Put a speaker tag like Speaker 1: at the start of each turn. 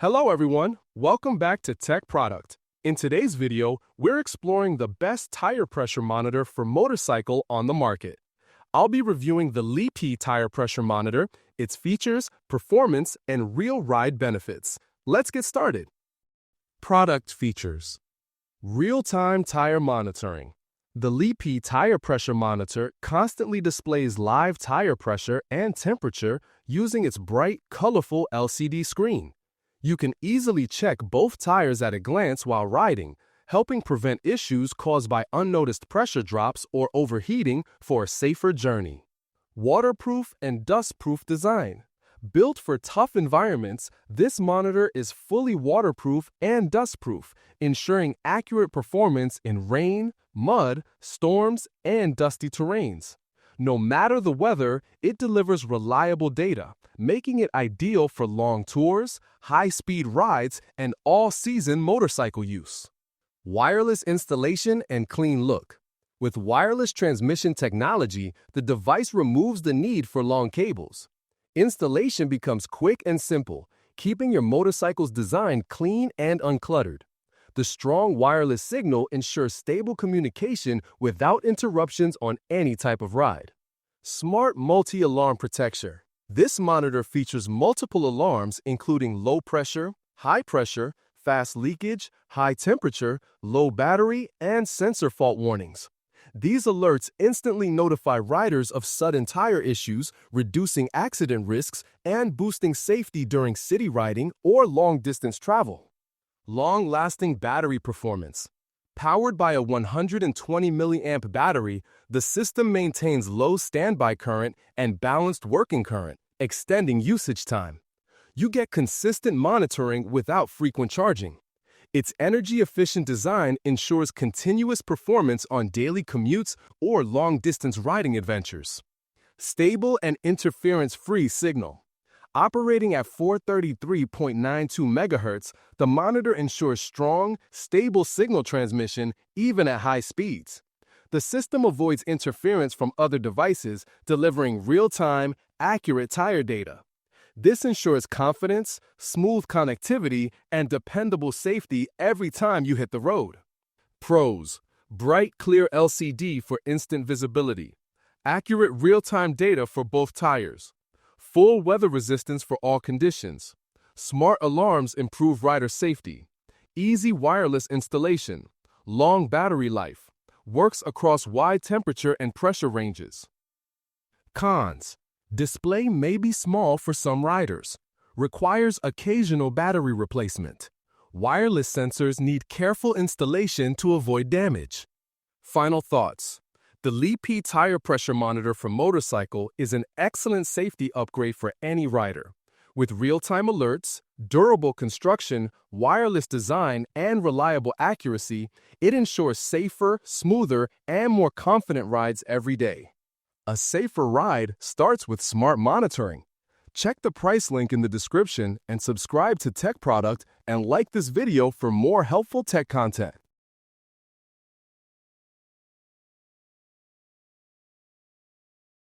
Speaker 1: Hello everyone, welcome back to Tech Product. In today's video, we're exploring the best tire pressure monitor for motorcycle on the market. I'll be reviewing the LiPi tire pressure monitor, its features, performance, and real ride benefits. Let's get started. Product features. Real-time tire monitoring. The LiPi tire pressure monitor constantly displays live tire pressure and temperature using its bright, colorful LCD screen. You can easily check both tires at a glance while riding, helping prevent issues caused by unnoticed pressure drops or overheating for a safer journey. Waterproof and dustproof design. Built for tough environments, this monitor is fully waterproof and dustproof, ensuring accurate performance in rain, mud, storms, and dusty terrains. No matter the weather, it delivers reliable data, making it ideal for long tours, high-speed rides, and all-season motorcycle use. Wireless installation and clean look. With wireless transmission technology, the device removes the need for long cables. Installation becomes quick and simple, keeping your motorcycle's design clean and uncluttered. The strong wireless signal ensures stable communication without interruptions on any type of ride. Smart multi-alarm protection. This monitor features multiple alarms including low pressure, high pressure, fast leakage, high temperature, low battery, and sensor fault warnings. These alerts instantly notify riders of sudden tire issues, reducing accident risks and boosting safety during city riding or long-distance travel. Long-lasting battery performance. Powered by a 120 mAh battery, the system maintains low standby current and balanced working current, extending usage time. You get consistent monitoring without frequent charging. Its energy-efficient design ensures continuous performance on daily commutes or long-distance riding adventures. Stable and interference-free signal. Operating at 433.92 MHz, the monitor ensures strong, stable signal transmission even at high speeds. The system avoids interference from other devices, delivering real-time, accurate tire data. This ensures confidence, smooth connectivity, and dependable safety every time you hit the road. Pros: bright, clear LCD for instant visibility. Accurate real-time data for both tires. Full weather resistance for all conditions. Smart alarms improve rider safety. Easy wireless installation. Long battery life. Works across wide temperature and pressure ranges. Cons: display may be small for some riders. Requires occasional battery replacement. Wireless sensors need careful installation to avoid damage. Final thoughts. The LiPi tire pressure monitor for motorcycle is an excellent safety upgrade for any rider. With real-time alerts, durable construction, wireless design, and reliable accuracy, it ensures safer, smoother, and more confident rides every day. A safer ride starts with smart monitoring. Check the price link in the description and subscribe to Tech Product and like this video for more helpful tech content.